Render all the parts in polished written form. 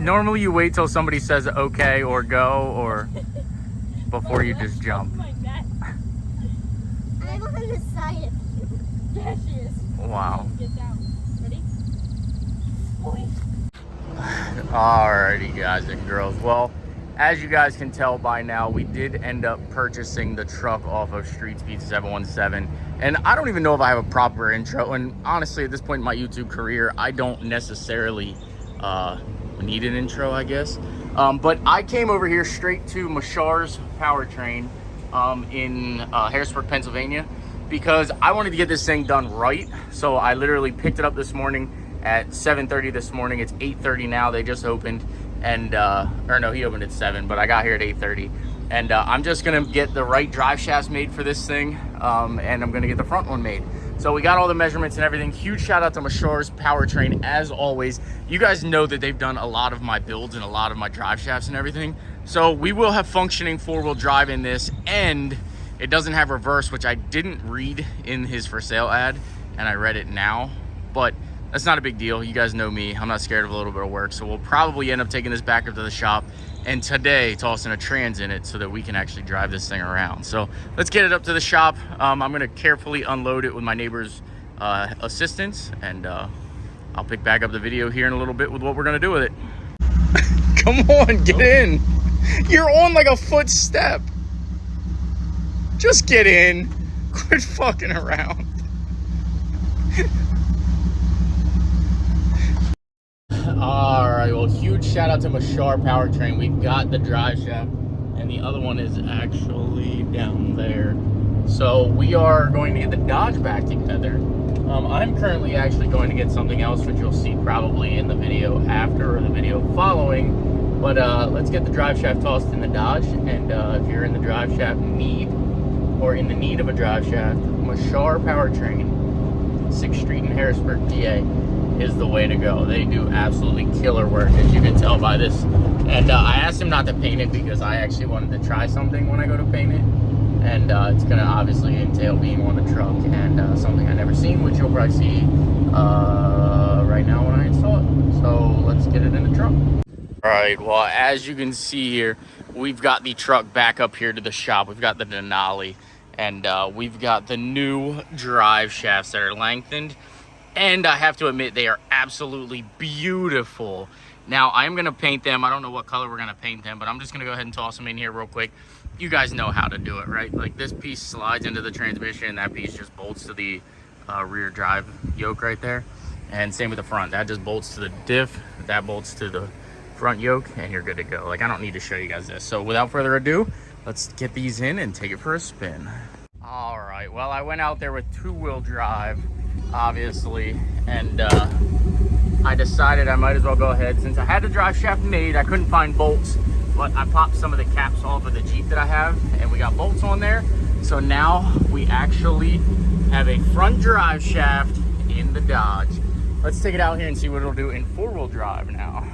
Normally you wait till somebody says okay or go or before you just jump. I'm on the side of you. Yeah, she is. Wow. Get down. Ready? Alrighty, guys and girls. Well, as you guys can tell by now, we did end up purchasing the truck off of STREETSPEED717. And I don't even know if I have a proper intro. And honestly, at this point in my YouTube career, I don't necessarily need an intro, I guess. But I came over here straight to Mashar's Powertrain in Harrisburg, Pennsylvania, because I wanted to get this thing done right. So I literally picked it up this morning at 7:30 this morning. It's 8:30 now. They just opened. And or no, he opened at 7, but I got here at 8:30. And I'm just gonna get the right drive shafts made for this thing, and I'm gonna get the front one made. So we got all the measurements and everything. Huge shout out to Mashar's Powertrain, as always. You guys know that they've done a lot of my builds and a lot of my drive shafts and everything. So we will have functioning 4-wheel drive in this, and it doesn't have reverse, which I didn't read in his for sale ad, and I read it now, but that's not a big deal. You guys know me. I'm not scared of a little bit of work. So we'll probably end up taking this back up to the shop and today tossing a trans in it so that we can actually drive this thing around. So let's get it up to the shop. I'm gonna carefully unload it with my neighbor's assistance, and I'll pick back up the video here in a little bit with what we're gonna do with it. Come on, get in. You're on like a footstep. Just get in. Quit fucking around. All right, well, huge shout out to Mashar Powertrain. We've got the drive shaft, and the other one is actually down there. So we are going to get the Dodge back together. I'm currently actually going to get something else, which you'll see probably in the video after or the video following. But let's get the drive shaft tossed in the Dodge, and if you're in the drive shaft need in the need of a drive shaft, Mashar Powertrain, 6th Street in Harrisburg, PA, is the way to go. They do absolutely killer work, as you can tell by this. And I asked him not to paint it because I actually wanted to try something when I go to paint it. And it's gonna obviously entail being on the truck and something I've never seen, which you'll probably see right now when I install it. So let's get it in the truck. All right, well, as you can see here, we've got the truck back up here to the shop. We've got the Denali, and we've got the new drive shafts that are lengthened. And I have to admit, they are absolutely beautiful. Now, I'm going to paint them. I don't know what color we're going to paint them, but I'm just going to go ahead and toss them in here real quick. You guys know how to do it, right? Like, this piece slides into the transmission, and that piece just bolts to the rear drive yoke right there. And same with the front. That just bolts to the diff. That bolts to the front yoke, and you're good to go. Like, I don't need to show you guys this. So without further ado, let's get these in and take it for a spin. All right. Well, I went out there with 2-wheel drive, obviously, and I decided I might as well go ahead. Since I had the drive shaft made, I couldn't find bolts, but I popped some of the caps off of the Jeep that I have, and we got bolts on there. So now we actually have a front drive shaft in the Dodge. Let's take it out here and see what it'll do in 4-wheel drive now.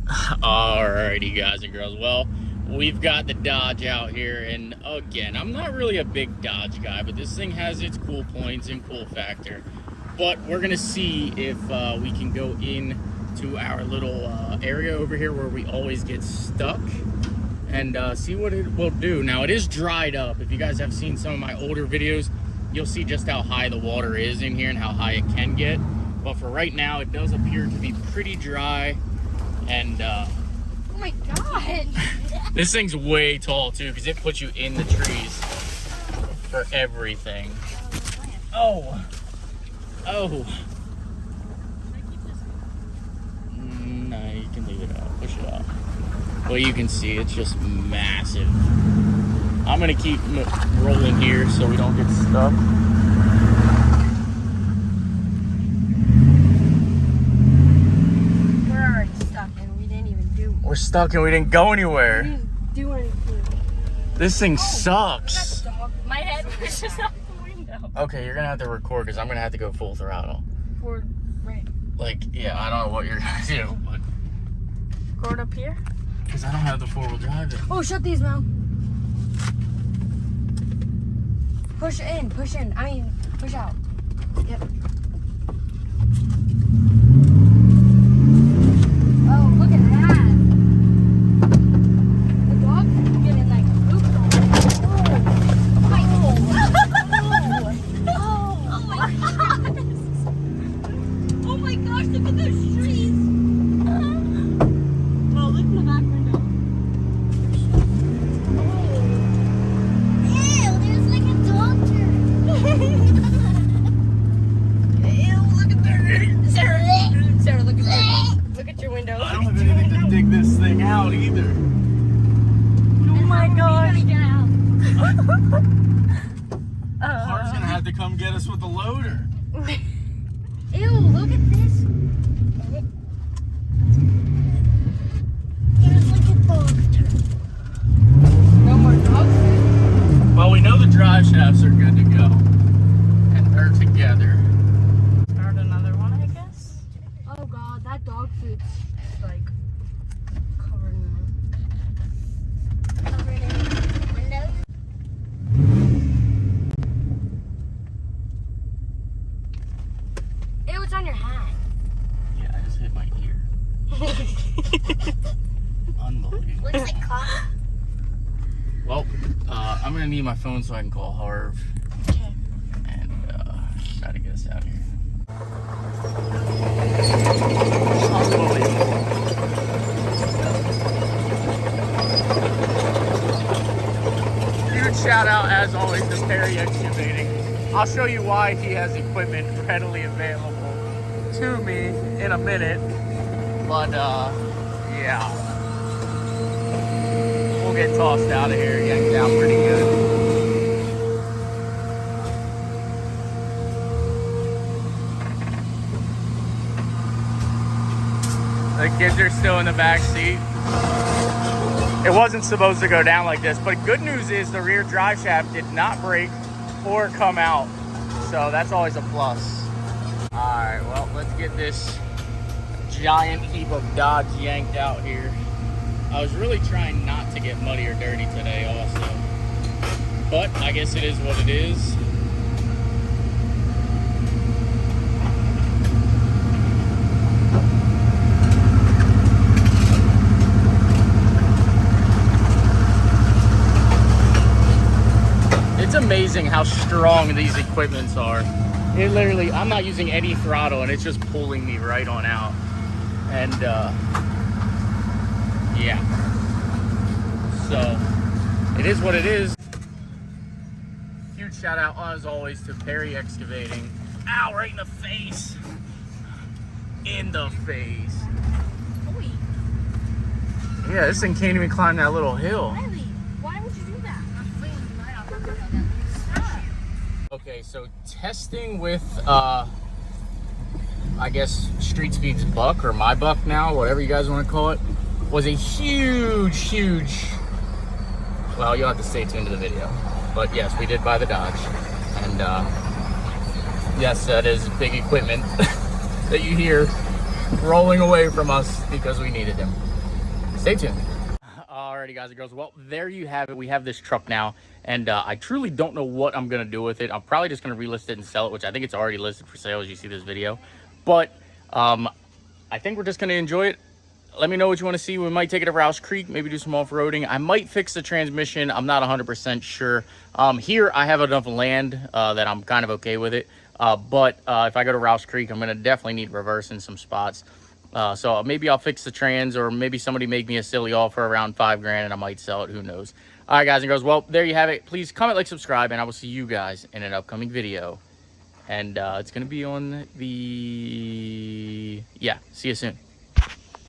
Alrighty, guys and girls. Well, we've got the Dodge out here, and again, I'm not really a big Dodge guy, but this thing has its cool points and cool factor. But we're gonna see if we can go in to our little area over here where we always get stuck, and see what it will do. Now, it is dried up. If you guys have seen some of my older videos, you'll see just how high the water is in here and how high it can get. But for right now, it does appear to be pretty dry, and oh my god. This thing's way tall too, because it puts you in the trees for everything. Oh. Oh. No, you can leave it out. Push it out. Well, you can see it's just massive. I'm gonna keep rolling here so we don't get stuck. We're stuck and we didn't go anywhere. We didn't do anything. This thing sucks. My head was just out the window. Okay, you're gonna have to record because I'm gonna have to go full throttle. Right. Like, yeah, I don't know what you're gonna do, but. Record up here? Because I don't have the 4-wheel drive in. Oh, shut these, Mel. Push in, push in. I mean, push out. Yep. Oh. have to come get us with the loader. Ew, look at this. It's like a dog turd. No more dog food. Well, we know the drive shafts are good to go. And they're together. Start another one, I guess. Oh god, that dog food's like covered in windows. Ew, it's on your hat. Yeah, I just hit my ear. Unbelievable. Looks like coffee. Well, I'm gonna need my phone so I can call Harv Okay. and try to get us out of here. Unbelievable. Huge shout out as always to Perry Excavating. I'll show you why he has equipment readily available to me in a minute. But yeah. We'll get tossed out of here, yanked out pretty good. The kids are still in the back seat. It wasn't supposed to go down like this, but good news is the rear drive shaft did not break or come out. So that's always a plus. All right, well, let's get this giant heap of Dodge yanked out here. I was really trying not to get muddy or dirty today also, but I guess it is what it is. It's amazing how strong these equipments are. It literally, I'm not using any throttle and it's just pulling me right on out. And yeah, so it is what it is. Huge shout out as always to Perry Excavating. Ow, right in the face. In the face. Oy. Yeah, this thing can't even climb that little hill. Riley, why would you do that? I'm freezing right off the window. Stop. Okay, so testing with I guess Street Speed's buck, or my buck now, whatever you guys want to call it, was a huge, well, you'll have to stay tuned to the video. But yes, we did buy the Dodge. And yes, that is big equipment that you hear rolling away from us because we needed them. Stay tuned. Alrighty, guys and girls, well, there you have it. We have this truck now, and I truly don't know what I'm gonna do with it. I'm probably just gonna relist it and sell it, which I think it's already listed for sale as you see this video. But I think we're just gonna enjoy it. Let me know what you want to see. We might take it to Rouse Creek, maybe do some off-roading. I might fix the transmission. I'm not 100% sure. Here I have enough land that I'm kind of okay with it. But if I go to Rouse Creek, I'm gonna definitely need reverse in some spots. So maybe I'll fix the trans, or maybe somebody make me a silly offer around $5 grand and I might sell it. Who knows? All right, guys and girls. Well, there you have it. Please comment, like, subscribe, and I will see you guys in an upcoming video. And it's going to be on the... Yeah, see you soon.